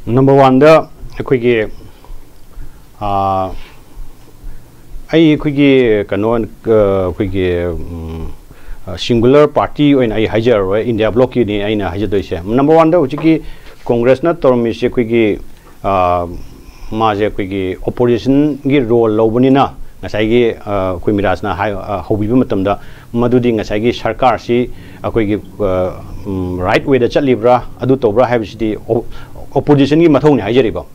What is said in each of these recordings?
Number one, the singular party when I hire India block in Haja. Number one, the Congress not Tormis Quiggy Maja Quiggy opposition role Lobunina, Nasagi Quimirasna, Hobimatumda, Maduding Asagi Sarkar, see a Quiggy right way the Chalibra, Adutobra has the opposition in Matoni Hajaribo.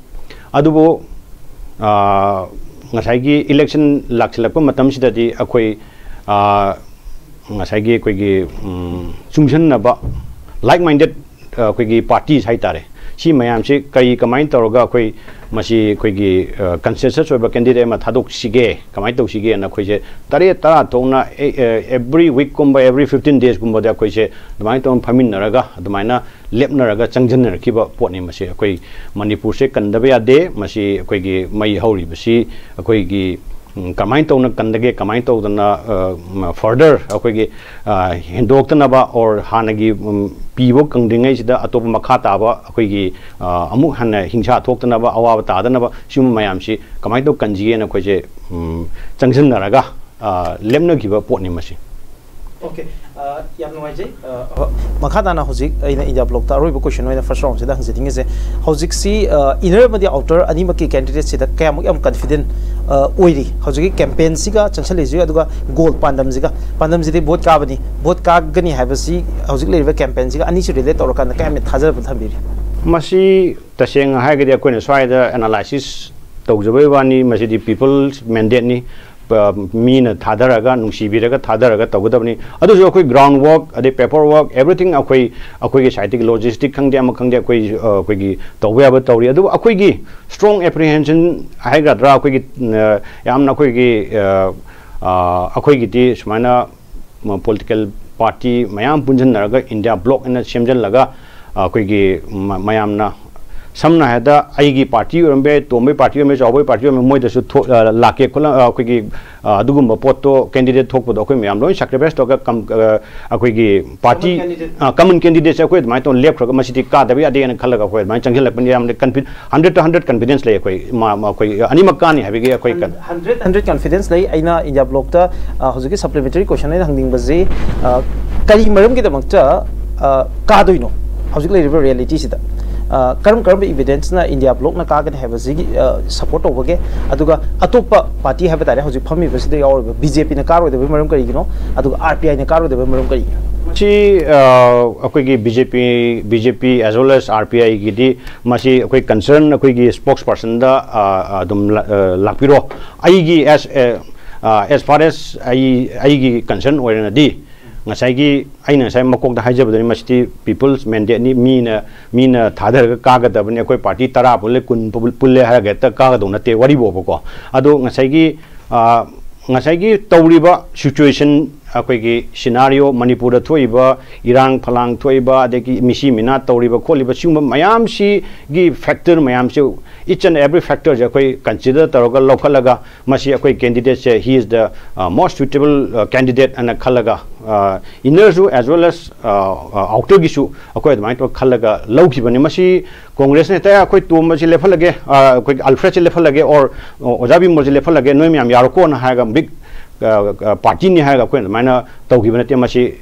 Adubo Nasagi election Laxalapo Matamsidadi, Aquay Nasagi Quiggy Sumshan like-minded parties haitare. She mayam she Kai Kamain Toroga Quay Mashi Quiggy consensus of a candidate Matadok Sige, Kamaito Sige and a Quay Tarieta Tona every week come by every 15 days come by the Quay, the Maiton Paminaraga, the Mina Lepnaraga, Changjan, Kiba Potney Mashi, Quay Manipur Kandavia de Mashi Quiggy Mai Hori, Bashi, a Quiggy Kamaito Kandage, Kamaito than further, a Quiggy Hindoktanaba or Hanagi. Pivo Kangdingay the Atop Makataba, Quiggy Amuhan Hinsha Toktanaba, Awa Tadanaba, Shum Mayamshi, Kamaito Kanji and a Quaje Junction Naraga, Lemna give a port mashi. Okay, Yamnoaje Makatana Hozik in India block, the Royal question in the first round, the sitting is a Hozik see inner the outer Animaki candidates, the Cam confident Oiri, Hozik campaign Siga, Chancelia, Gold Pandam Ziga, Pandam Zidi, both Cavani, both Kagani have a sea, Hozik live campaign Ziga, and issue relate or can the Cam Hazard with Habiri. Mashi, Tashing Hagadia Queniswide analysis, Togzawani, Masidi people's mandate. Mean Tadaraga, Nushibiraga, Tadaraga, Togudabni, others are quick groundwork, the paperwork, everything a quick scientific logistic, Kangdam, Kangda, Quiggy, Tawaba Toria, do a quiggy, strong apprehension, I got draw quiggy, Yamna quiggy, a quiggy, Smana political party, Mayam Punjanaga, India block in the Shemjan Laga, quiggy, Mayamna. Some had the Aigi party or Tombe party or Majoy party or Moy the Lake Quiggy Dugumba Poto candidate talk with Okumam, no sacrifice to a quiggy party, common candidates with my own left Masiti card, the way and color of my Changel 100 to 100 confidence lay Animakani having a quick 100 confidence lay Aina in your block Hozuki supplementary question hanging Bazi Kari Marum get among Carduino, Hozuki reality. Current evidence na India block na kagan have a support over again. Aduga Atopa party have a house of University or BJP in a car with the Wimerum Karino, Adu RPI in a car with the Wimerum Karino. She BJP as well as RPI Gidi, Mashi a quick concern, a quick spokesperson, the Lapiro. Aigi as far as Aigi concern or in a D. Nasagi, I know some Makok the Hajab, the Masti people's mandate mean Tadar Kaga, the Veneko party, Tarapule, Pulle Hagata, Kagadonate, Waribo. Ado Nasagi, Tauriba situation, a quick scenario, Manipur Toiba, Iran Palang Toiba, the Mishi Minat, Tauriba, Koliba, Shuma, Mayamshi, give factor, Mayamshi, each and every factor, consider Taroga Lokalaga, Mashi, a quick candidate, he is the most suitable candidate and a Kalaga. Inner as well as outer issue, a quite might of Kalaga, Loki, Mashi, Congress, quite too much level again, quick Alfred level again, or Ozabi Mozilla again, Noemiam Yaroko and Hagam big party ni haga kwen mana tawgibana te machi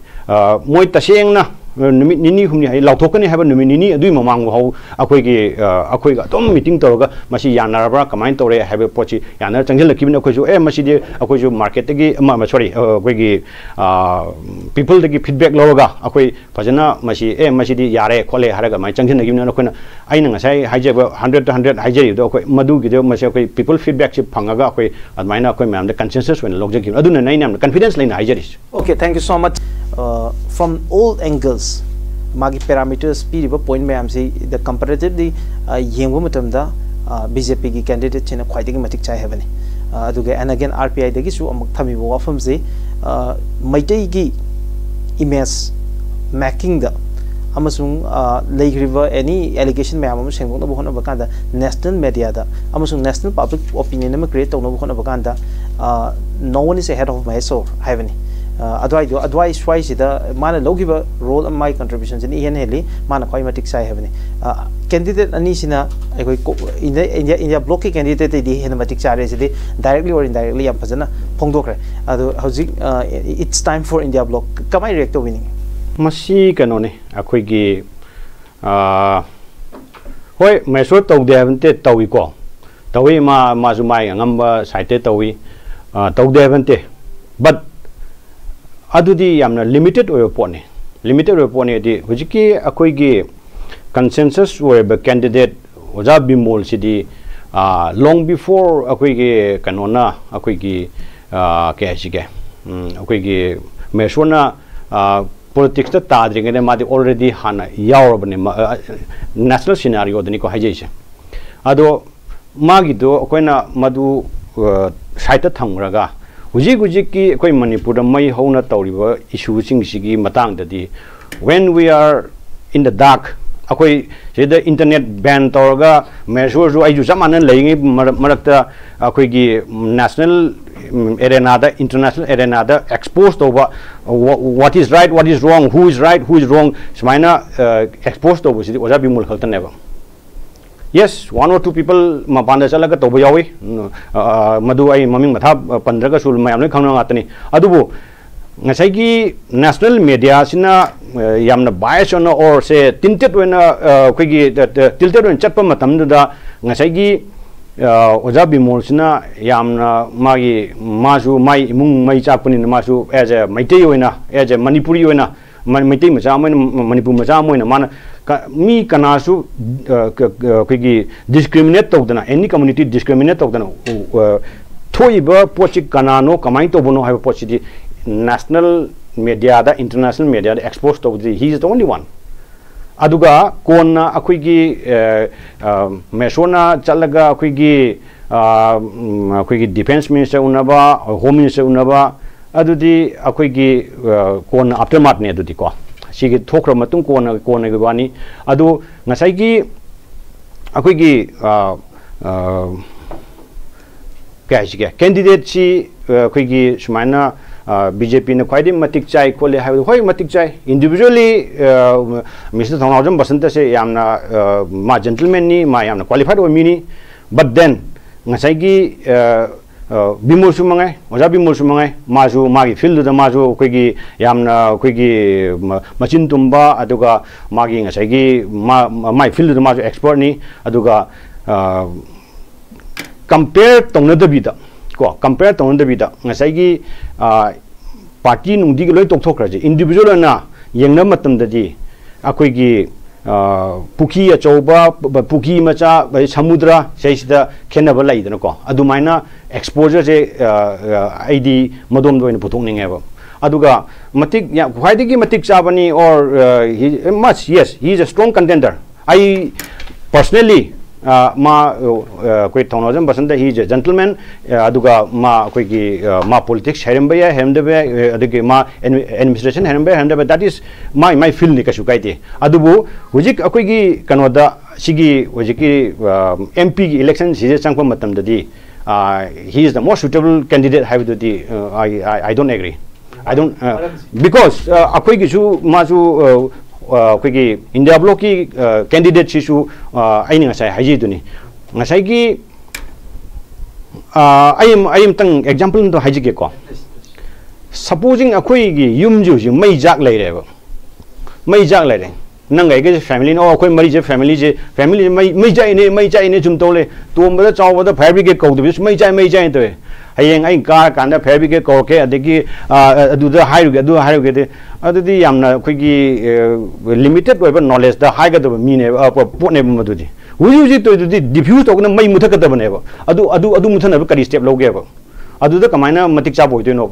moi tasengna nini humni hai lautokani haba numi nini adui mamang ho akoi ga tom meeting toroga machi yanarabra kamain tore have pochi yanar changjel kibina khoi ju machi de akoi ju market gi sorry akoi gi people de feedback loroga akoi phajana machi machi di yare khole haraga mai changjel gibina khoi aina ngasai haije 100 to 100 haije do akoi madu gi de machi akoi people feedback chi phangaga akoi admaina akoi mam de consensus when logje gi aduna nai nam confidence line haije. Okay, thank you so much. From all angles, magi parameters periba point me amsi the comparatively yengu matamda BJP ki candidate chena khwaidagi matik chai havani aduga and again RPI dagi su amuk thami bo afam se maitai gi image making the amasung river any allegation me amamu sengong na bohona bakanda national media da amasung national public opinion ma create tawna bohona bakanda no one is ahead of my soul havani advice wise the man logiva role of my contributions in ENLE man quite matic sai havani candidate ani sina ai koi India block ki candidate di hena matik chare sidi directly or indirectly yam phajana phongdokre adu hojik it's time for India block kamai react to winning masi kanone akoi gi hoi meso tawde avante tawi ko tawi ma su mai ngamba site tawi tawde avante but adudi yamna limited oil pone di hojiki akoi gi consensus were the candidate oja bimol sidi long before akoi gi kanona akoi gi ke sige akoi gi mesona politics ta tadring ne madi already hana yaurabne national scenario dani ko hajeise ado magi do koina madu site thangraga huji ki koi manipur da mai hona tawriba issue sing sigi matang dadi when we are in the dark akoi the internet ban tawraga measure jo ai ju zamana leingi marakta akoi gi national arena da international arena da exposed over what is right what is wrong who is right who is wrong smaina exposed over sidi oja bimul khalta neba yes one or two people mapanda chalaga toba yawi madu ai maming matha pandraga sul mayam ne khangna ngatani adubu ngasai gi national media sina yamna bias on or say tinted when koi gi tilted when chatpa matam da ngasai gi oja bimol sina yamna magi masu mai imung mai chapuni masu as a maitei oina as a manipuri oina maitei macha moina manipur macha moina mana mi kanasu koi discriminate tawdana any community discriminate tawdana thoiba pochi kanano kamai tobono ha pochi di national media da international media da exposed to he is the only one aduga konna akoi gi mesona chalaga akoi gi defense minister unaba home minister unaba adudi akoi gi konna aftermath ne adudi ko sigi thokra matung konna gi bani adu ngasai gi akoi gi candidate si akoi gi sumaina BJP ne quite matik chai kole ha hoi matik chai individually Mr. Th basanta se yamna ma gentleman ni ma yamna qualified o mini but then ngasai gi bimol sumangai oja bimol sumangai maju magi field da maju koi gi yamna koi gi machin tumba aduga magi ngasai gi mai field da maju expert ni aduga compare tongna da bida ko compare tongna da bida ngasai gi party nungdi gi loi tokthokraje individual na yengna matam dadi akoi gi puki achauba puki macha samudra seisida khenaba laidana ko adumaina exposure je id madom doina puthokning eba aduga matik ya khwaidigi matik chabani or much yes he is a strong contender I personally ma koi Th basanta he is a gentleman aduga ma koi gi ma politics heremba ya hemdebe adugi ma administration heremba that is my feel ni kasu kaite adubu hujik akoi gi kanoda sigi hujiki MP gi election sije changpa matam dadi he is the most suitable candidate have the I don't agree I don't because akoi gi su ma su koi India block ki candidate sisu aini ngasai haji duni ngasai gi I am tang example ndo haji ke ko supposing akoi gi yum ju ji mai jak lai re mai jak lai re nang ai ge family no akoi mari je family mai jai ne jum tole to ma da chaw da fabric ke ko du mai jai to hayeng ai ka kan da fabric ke ko ke adegi adu da hairu ge de adudi yamna koi gi limited oiba knowledge da high ga da mi ne pot ne ma dudi huji to diffuse to na mai muthak da bane ba adu muthana ba kari step loge ba adu da kamaina matik cha boy to no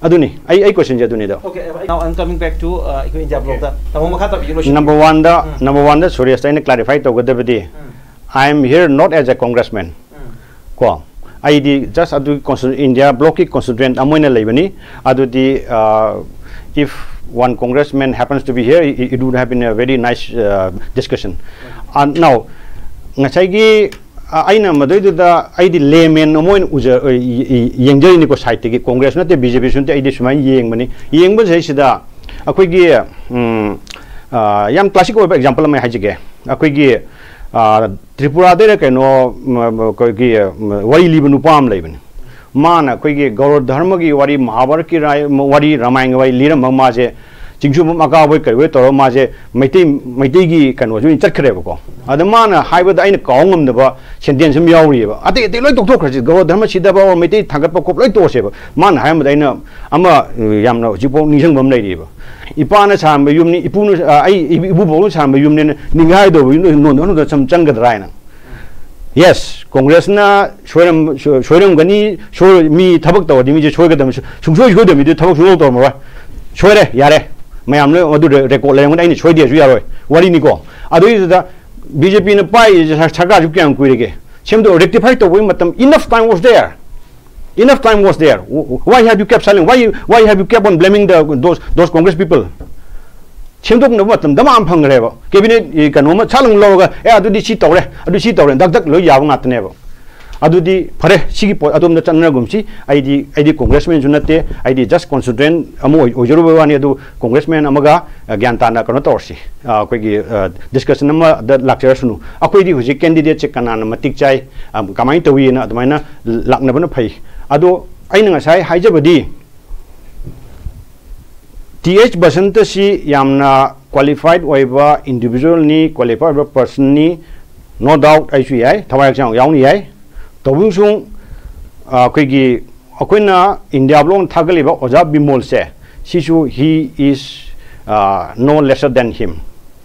aduni ai question je aduni da okay now I'm coming back to India block da tamo makha ta bi number 1 da Surya Stein clarify to ga da bidi I am here not as a congressman ko ID just adu India block constituent amoina lebani adu di if one congressman happens to be here it would have been a very nice discussion now ngasai gi aina madoi da ID layman amoin uja yengjai ni ko site gi congress na te BJP sun te ID sumai yeng bani yeng ba sei sida akoi gi yam classic example mai hajige akoi gi Tripura de keno koi gi wari libanu pam leibani mana koi gi gaur dharma gi wari mahabharat ki wari ramayana wari liram ma je chingsu maka boy kai we to ma je maitai gi kano ju chakhre ba ko adamana haiba da aina kaungam da ba sentence sum yauri ba ate te loi tok khraji gaur dharma sida ba maitai thagat pa kop loi to se ba man haim da aina ama yamna jipo nisang bam lai ba ipana sam ba yumni ipunu ai ibu bolu sam ba yumni ningai do no no da sam chang ga raina yes congress na shoiram gani sho mi thabak to di mi je choi ga dam sungsoi go de mi de thabak sung to ma choi re yare mayam le adu record le ngai ni choi de ju ya roi wari ni ko adu da bjp na pai chaga ju kyang kui ge chem do rectify to we matam enough time was there. Enough time was there. Why have you kept silent? Why have you kept on blaming those Congress people? Chimdok no matam damam phangreba. Cabinet kanoma chalang loga adudi chi tawre dak lo yaw ngatne ba. Adudi phare sigi po adom na channa gumsi id congressman junate id just constituent amo ojoru wani adu congressman amaga gyantana kano torsi koi gi discussion ma the lecture sunu akoi di huji candidate che kanana matik chai kamai tawi na admaina lakna bana phai ado aina ngasai haijabadi th basanta si yamna qualified oiba individual ni qualified person ni no doubt ai sui ai thawai chang yaw ni ai tobung sung koi gi akoina india blong thagali ba oja bimol se sisu he is no lesser than him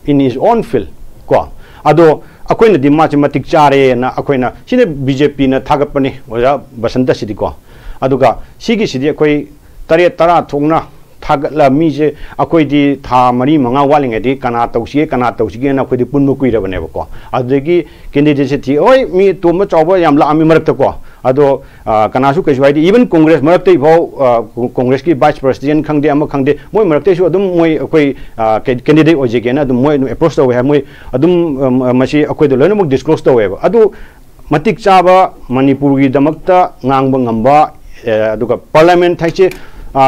in his own field ko ado akoina di mathematic chare na akoina sine bjp na thagapani oja basanta sidi ko aduga sigi sidi akoi tare tara thongna thagla mi je akoi di tha mari manga waling edi kana tausi na akoi di punmu kuira bane ko adegi candidate se thi oi mi tum chawba yam la ami marak ta ko ado kana su kaiswai di even congress marak te bho congress ki vice president khangde am khangde moi marak te su adum moi akoi candidate oje ke na adum moi approach to we moi adum masi akoi do loinamuk disclose to we adu matik chaba manipur gi damakta ngangba ngamba aduga parliament thaiche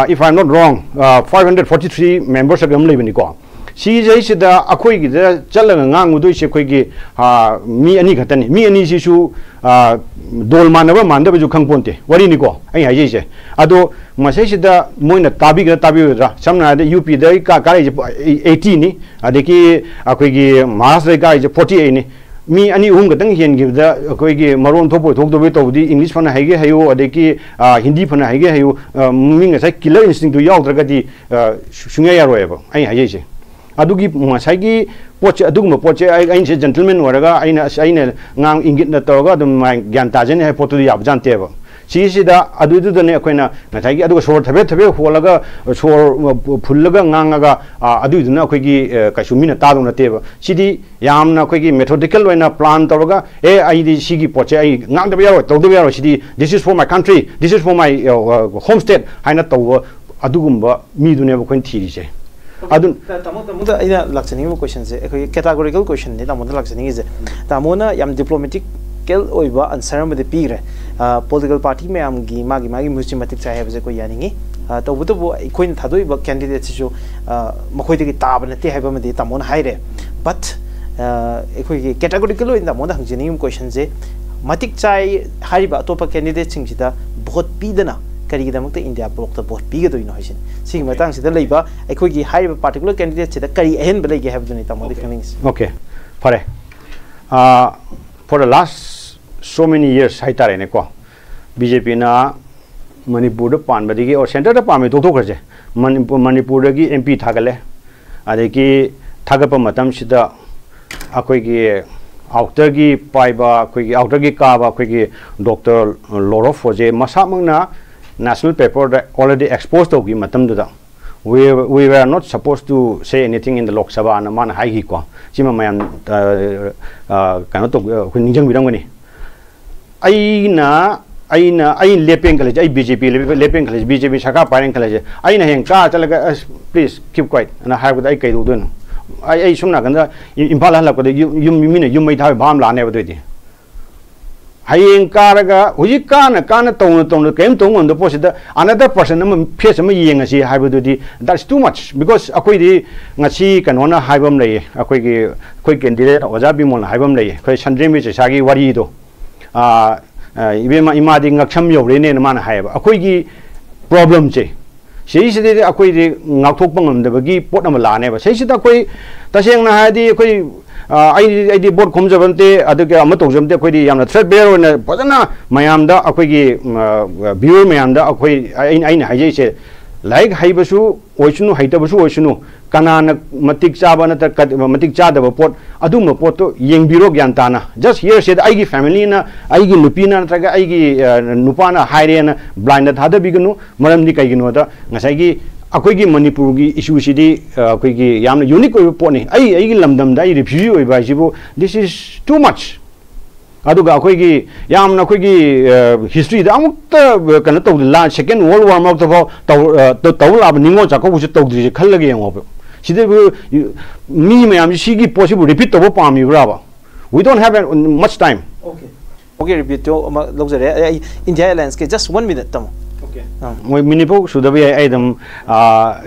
if I'm not wrong 543 members agam lebani ko si jai sida akoi gi da chalanga ngangu doi se khoi gi mi ani khatani mi ani si su dol manaba mandaba ju khangponte wari ni ko ai ha je ado masai sida moina tabi ra samna da up da ka 80 ni adeki akoi gi maharashtra ka 48 ni mi ani uhum gatang hian gi da koi gi maron thopoi thok do to di english phana haige hayo adeki hindi phana haige hayo mi nga sai killer instinct do yaw draga di shungya yaro eba ai haje je adugi masai gi poche adugma poche ai se gentleman waraga aina ngang ingit na toga dum gyan tajen hai potu yab jante eba sida adudu dane akoina nathai gi aduga sor thabe holaga sor phullaga ngangaga adudu na akoi gi kaisumina tadung na teba sidi yamna akoi gi methodical waina plan tawga ai di sigi poche ai ngang da yaro tawdu yaro sidi this is for my country, this is for my home state haina taw adugumba mi dune ba koin thiri je adun tamo da ina lakchani mo question je akoi categorical question ne tamo da lakchani je tamona yam diplomatic kel oiba answer ma de pire political party me am gi magi muslimatic chai have je ko yaningi to bu koin thadoi ba candidate chu makhoi de tab na te have ma de tamon haire but ekoi gi categorical in tamon hang jining question je matik chai hariba topa candidate sing sida vote pidana kari da makta india block ta vote pi ga doi no hasin sing matang sida leiba ekoi gi hariba particular candidate sida kari ahen ba lege have doni tamon feelings okay pare for the last so many years haitare ne ko bjp na manipur da pan badigi or center da pame to kharje manipur da gi mp thagale adeki thagapa matam sida akoi gi outer gi paiba akoi gi outer gi ka ba akoi gi dr loro foje masamangna national paper da already exposed to gi matam da we were not supposed to say anything in the lok sabha na man hai gi ko chima mayam kana to ninjang birangani aina lepeng college ai bjp lepeng college bjp shaka pareng college aina heng ka chalaga please keep quiet and I have ai kai do don ai sumna ganda impala la ko yum mina yum mai tha bam la ne ba de hayeng karaga huji kana tong kem tong on the posida another person face ma yeng asi haibu di that's too much because akoi di ngasi kanona haibam lei akoi gi koi candidate oja bimol haibam lei koi sandre mi sagi wari do ibema imadi ngakcham yore ne man haiba akoi gi problem che sei sidi akoi di ngakthok pangam de bagi pot am la ne ba sei sida koi taseng na hadi koi I did board comes of the other Amatos, the Quidi Yam, the threadbare and Padana, Mayamda, Aquigi, Bureau Mayamda, Aquay, I say, like Haibasu, Oishunu, Haitabasu, Oishunu, Kanan, Matik Saban, Matik Chada, Port, Aduma Porto, Yang Bureau Gantana. Just here said Igi Familina, Igi Lupina, Igi Nupana, Hyrian, blinded Hadabigunu, Madam Nikaginoda, Nasagi. Akoigi Manipur gi issue sidi akoigi yamna unique report ni ai lamdam dai review ba jibo this is too much aduga akoigi yamna akoigi history da amukta kana to la second world war mak to la ningo chako bu to dri khallage yango sidi mi mayam sigi possible repeat to pa mi bra we don't have much time okay repeat to logzare India Airlines ke just 1 minute tam moi minipok sudabi aidam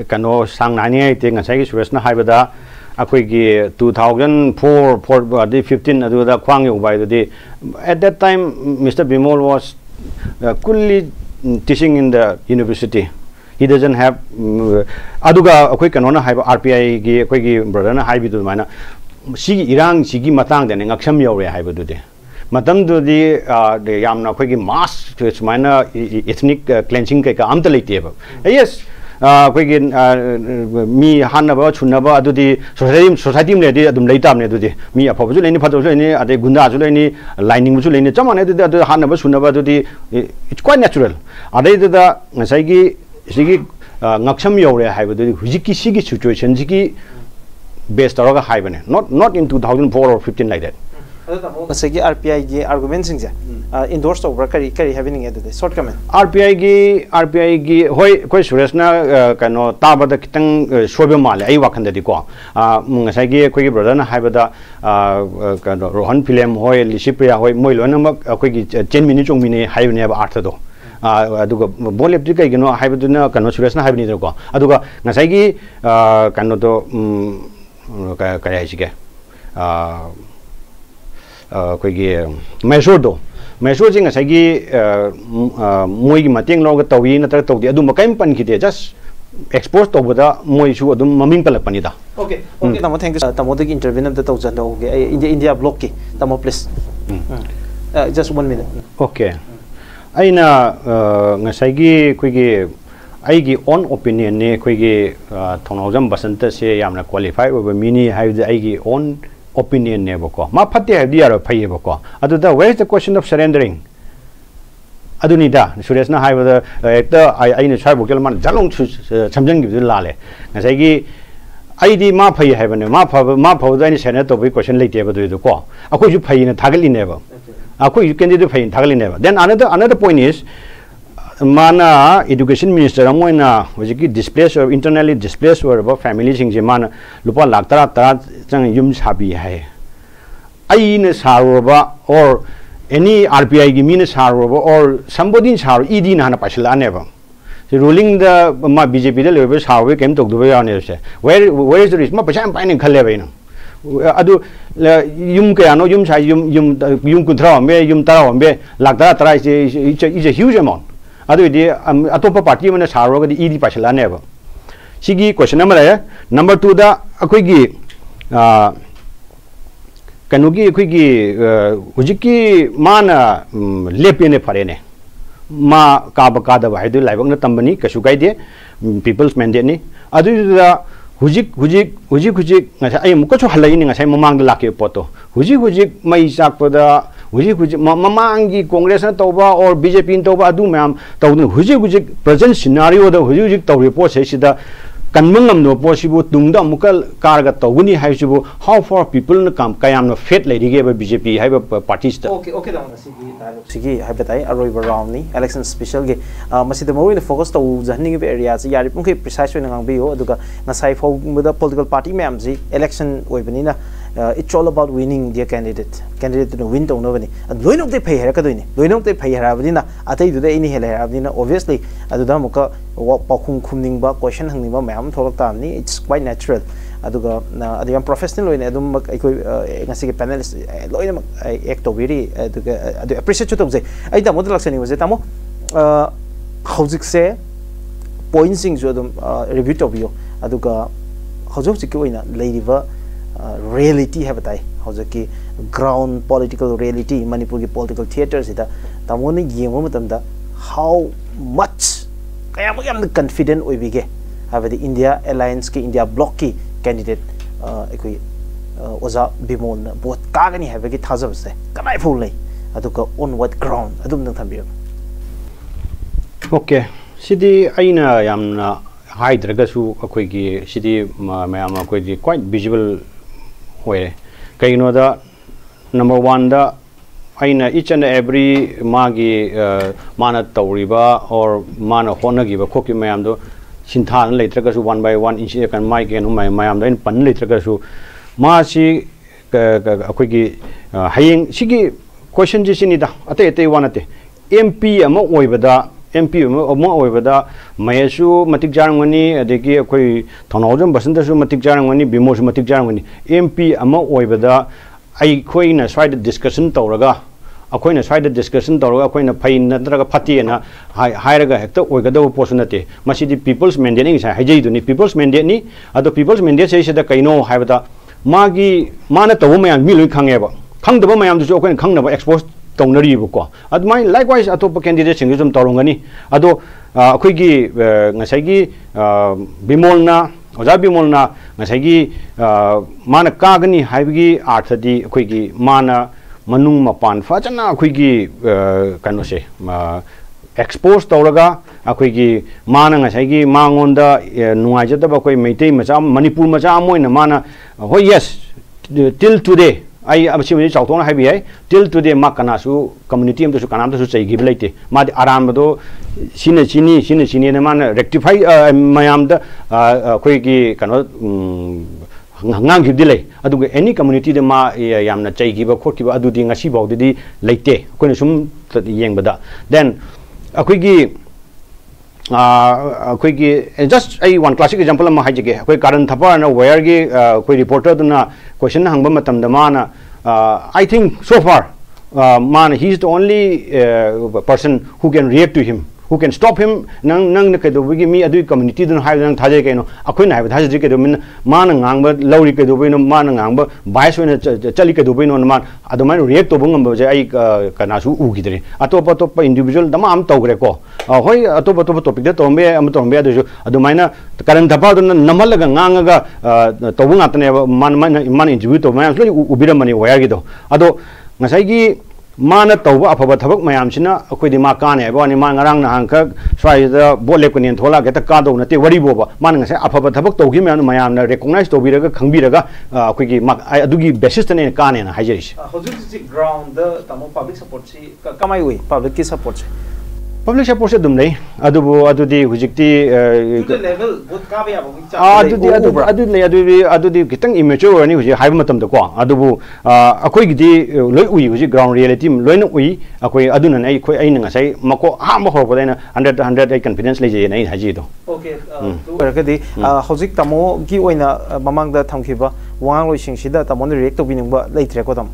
kano sangnani te ngasai suresna haibada akoi gi 2004 15 adu da khwang yu bai de at that time Mr. Bimol was fully teaching in the university. He doesn't have aduga akoi kano na haiba RPI gi akoi gi brother na haibi du mana sigi irang sigi matang de ngaksham yore haiba du de Madam do the Yamna Quigi mass to its minor ethnic cleansing cake am the late table. Yes, Quigin me Hanaba, Chunaba, do the society lady at the late time, do the me a popular any part of any at the Gundazulani, lining Musulini, someone at the Hanaba, Sunaba, do the it's quite natural. Are they the Nasagi Sigi Naksham Yore, have the Hujiki Sigi situation, Ziki based Araga Hibane, not in 2004 or 15 like that. RPI gi arguments endorsed over carry having at the short comment RPI gi hoi koi suresna kano taba da kitang shobe male ai wakan da diko ngasai gi koi brother na haibada kano rohan film hoi lisipria hoi moilo na koi gi 10 minute chong mini haibne ba artha do aduga bolep ti kai gino haibaduna kano suresna haibni do ko aduga ngasai gi kano to kaya chike koigi measure jing asagi moi gi mating lo ga tawi na tar tawdi adu makai pan ki de just expose to boda moi su adu maming pala panida okay tamo thank you tamo the interview of the thousand okay India block ki tamo please just 1 minute okay aina ngasai gi koigi ai gi own opinion ne koigi thonojam basanta se yamna qualify over mini have the ai gi own opinion ne boko ma phate ha diaro phai boko adu da where is the question of surrendering adu ni da suresh na hai ba ekta ai ne sai bokel man jalong chamjang gi la le ngasai gi ai di ma phai ha ba ne ma pha da ni sene to bi question late ba du ko akoi ju phai ne thagali ne ba akoi you can do phai thagali ne ba then another point is mana education minister amoina hojiki displaced or internally displaced or about families sing je mana lupa lakh tara chang yum sabi hai ai ne saroba or any RPI gi min saroba or somebody saro ed na pasila ne ba the ruling the ma BJP the level sawe kem tok do ya ne se where is the risk ma pacha am pain khale ba na adu yum ke ano yum sai yum kunthra me yum tara me lakh tara is a huge amount adu di atopa party mana saro ga di ed pasila ne ba sigi question number 2 da akoi gi kanugi akoi gi hujiki mana lepene phare ne ma ka da ba haidu laibak na tambani kasu kai de people's mandate ni adu da hujik ngasai ai muka chu halai ni ngasai mamang da lake poto hujik mai sak pada hujik mamangi congress na toba or BJP toba adu mam tawdu hujik present scenario da hujik taw report sai sida kanmangam no possible tungda mukal karga tawuni haisibu how far people na kam kayam no fet lady ge BJP hai parties da okay da sigi dialogue sigi hai batai aroi round ni election special ge masida mo focus to jahning be area ji yari pung ke precise na ngang bio aduga na sai fo da political party ma'am ji election oibani na it's all about winning their candidate to win tong no bani loin of the pay hera kadoi ni loin of the pay hera badina atai du de ini hela hera badina obviously adu da muka pakhum khumning ba question hangning ba mayam tholak ta ni it's quite natural aduga adu yam professional loin adum aikoi ngasi ke panelist loin act obiri adu appreciate to je ai da model laksani je tamo hojik se points sing jo adum review to bio aduga hojok sik oina leidiva reality have tai hojaki ground political reality manipur ki political theater sida tamoni yengo matamda how much kaya mo yam confident oibige have the India alliance ki India bloc ki candidate ekoi oza bimol na bot kagani have ki thazab se kanai phul nei aduka on what ground adum nang thambiyo okay sidi aina yamna haidragasu akoi gi sidi mayam akoi gi quite visible hoye kaino da number 1 da aina each and every magi mana tawriba or mana honagi ba khoki mayam do sinthan leitragasu 1 by 1 inch kan mai gen mayam da in pan leitragasu ma si akoi gi hayeng sigi question ji sinida ate wanate MP ama oibada MP ama oibada mayasu matik jarangani adegi akoi thonawjam basanta su matik jarangani bimo su matik jarangani MP ama oibada ai khoina side discussion tawraga akoina side discussion tawraga akoina fain natraga phati na hairaga hekta oigadaw posunate masidi people's mandate ni sai hajei duni people's mandate ni ado people's mandate sai seda kaino haibada magi mana tawu mayam mi loi khangeba khangdaba mayam du akoina khangnaba expose tongnari buko admai likewise atop candidate sing zum tawrongani ado akoi gi ngasai gi bimolna oja bimolna ngasai gi mana kagani haibigi arthadi akoi gi mana manung mapan fajana akoi gi kano se expose tawraga akoi gi mana ngasai gi mangonda nuaijadaba akoi meitei macha manipur macha moina mana oh yes till today I am assuming it's also heavy. Till today, Makanasu community of the Sukanam to say give late. Mad Aramado, Sinachini, and man rectify Mayam the Quaki cannot Hang delay. I do any community the Ma Yamna Chay give a Kokiba doing a shibo the late. Quinasum the young Bada. Then a quickie. Just a one classic example of Mahajake, quick current Tapana, where quick reporter the question Hangamatam the mana. I think so far, man, he's the only person who can react to him, who can stop him. Nang Nakadu, me a community don't have Nang Tajano, a queen have Tajikadumin, Manang, Lowry Kadubino, Manang, Bias when a Chalikadubino man, Adoman react to Bungam, Kanasu Ugidri, Atopa individual, the Mam Togreco. Hoy atopa topic that Tombe Amatombe Adomina, the current Tapadan Namalaga Nanga Tobunatane man interview to man Ubida money Wagido. Ado Nasagi Mana Toba Apatabak Mayamchina, Aquidima Kane, Bonnie Mangarang Hanka, try the Bolekuni and Tola, get a card on the Wariboba, Mananga Apatabak to him and Mayam recognized Obiraga, Kambiraga, Quickie I do give Besistan and Kane and Hajirish. How do you ground the Tamo public support? Come my way, public support. Public support dumlei adudi hujikti to the level both kabya adudi kitang immature ani huji haiba matam da ko adubu akoi gidi loi ui huji ground reality loina ui akoi aduna nei khoi aina ngasai mako ha ma hor bodaina 100 ai confidence leje nei haji do okay to hojik tamo gi oina mamang da thamkhiba wang loi sing sida tamo react to biningba leitre ko tam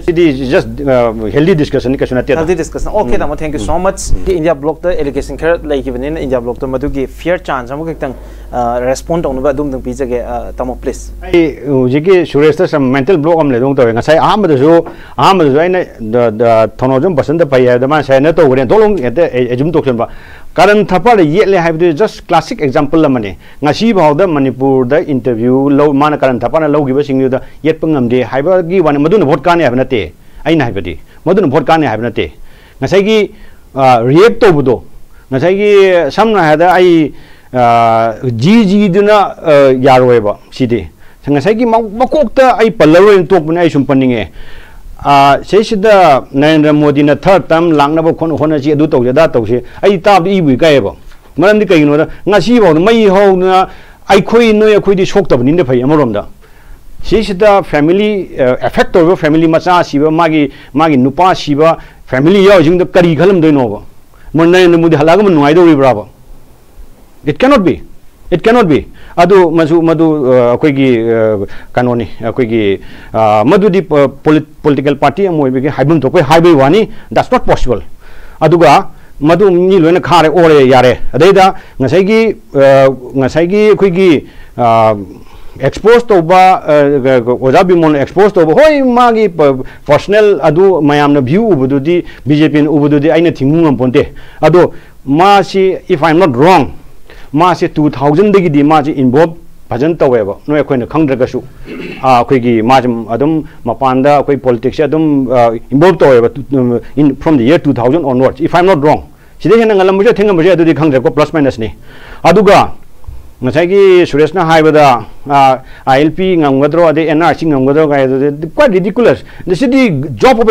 it is just healthy discussion. Healthy discussion. Okay, thank you so much. The India block the allegation care like even in India block the Madugi fair chance. I'm going to respond on the Dum Pizza Tamo please. Jiki Suresta some mental block on the Dong. I say Ahmadazu, the Tonojum Basan the Paya, the man Senator, and Tolong at the Ejum Tokenba. Current Tapa yet have just classic example of money. Nashiba the Manipur the interview low mana current Tapana low giving you the yet pungam de Hibagi one Maduna Vodkani have nate. I nabody. Maduna Vodkani have nate. Nasagi react to Budo. Nasagi some had I GG duna Yarweba city. Sangasagi Makokta I Palaro in Topunation Panding. Seshida Narendra Modi na third term Langnabo Honachi Duto Yadato, I tapped Ibu Gaibo. Marandika, you know, Nasibo, the May Ho, I queen no quid is hooked up in the Pay Amorunda. सिदा family effect तौर family मचा सिब मागी नुपा सिब family याजिंग the करी खलमदोइनोबो मन मुदी हलाग मन नुआइदोरिब्राबो इट कैनॉट बी अदु मधु अखोगी कानोनी अखोगी मधुदी पॉलिटिकल पार्टी मोइबे हाइबम तो कोई हाइबे वानी दैट्स नॉट पॉसिबल अदुगा मधु नि लोइना खारे ओरे यारे अदैदा ngसाइगी अखोगी एक्सपोज तोबा ओजा बिमोन एक्सपोज तोबा होय मागी पर्सनल अदु मयामना व्यू उबदुदी बीजेपी न उबदुदी आइना थिंगु ngमपोंते अदो मासी if I am not wrong मासे 2000 दगी मासे इन्वॉल्व फजन तवेब नो अखोइना खंगद्रगसु अखोइगी मासे अदम मपानदा अखोइ पॉलिटिक्स अदम इन्वॉल्व तवेब इन from the year 2000 onwards if I am not wrong सिदे हेन ngलमबजे थेंगमबजे अदुदी खंगद्रको प्लस माइनस नि अदुगा ngसाइगी सुरेशना हाइबदा आईएलपी ngमगद्रो अदे एनआरसी ngमगद्रो गाय quite ridiculous this is the job of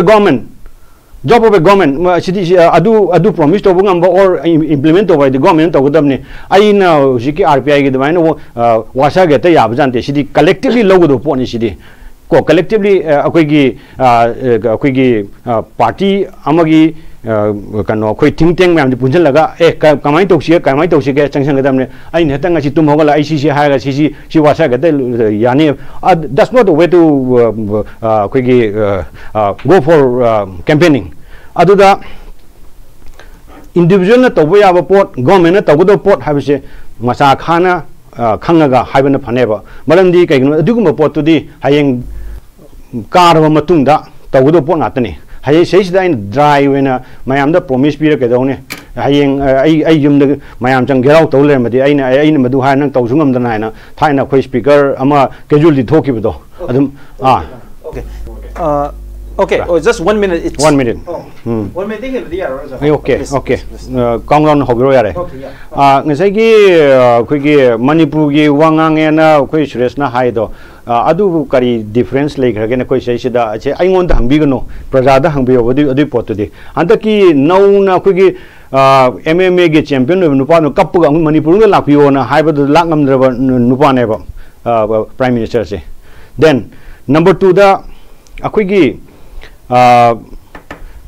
a government city adu promise to bungam or implement over the government to godamne aina hujiki RPI gi damaina wasa geta yabjante city collectively logo po ni city ko collectively akoigi party amagi kano khoi think tank myam di punjal laga kamai to si ge changsang gadamne ai ne tanga si tum hogala ICC ha ga si wasa geta yani that's not the way to akoigi go for campaigning अदुदा individual न तब याब pot government न तबद pot हाबसे मसा खाना खंगगा हाबन फनेबा मरमदी कइगनो अदुगुम पोटुदी हायें कारब मतुंगदा तबद pot नातने हाये सेसिदा in dry vena मयामदा promise पिर केदौने हायें आई युमद मयाम चंग गेराउ तौले मदि आइना मदु हाय नंग तौजुंगम दना हायना थाइना खोइ स्पीकर अमा कैजुअली थोकिबदो अदुम okay Okay, oh, just 1 minute. It's 1 minute. Oh. 1 minute. Okay. Kongron hobiro yare. Ngasai gi khoi Manipur gi wangang ena khoi suresh na hai do. Adu kari difference like again koi sei sida ache aingon da hangbi gno praja da hangbi odi pot di. Anta ki nau na khoi gi MMA gi champion nupa no kap ga Manipur ga lakpiyo na hai ba lak ngam dra nupa ne ba prime minister se. Then number 2 da akhoi gi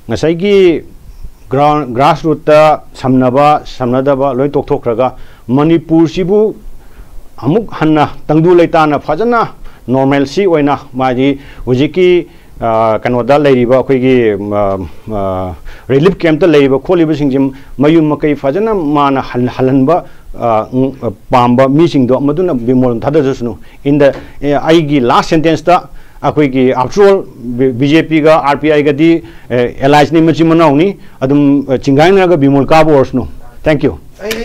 ngसाइगी grassroots samnadaba loi tokthokraga Manipur sibu amuk hanna tangdu leitana fajana normalcy oina maji hujiki kanoda leiriba akoigi relief camp ta leiriba kholiba singjim mayum makai fajana mana halanba pamba meeting do maduna bimol thadajusnu in the aigi last sentence ta अखोगी after BJP का RPI का दी allies नि मची मनाउनी अदुम चिंगाइन का बिमोल का बोर्सनो thank you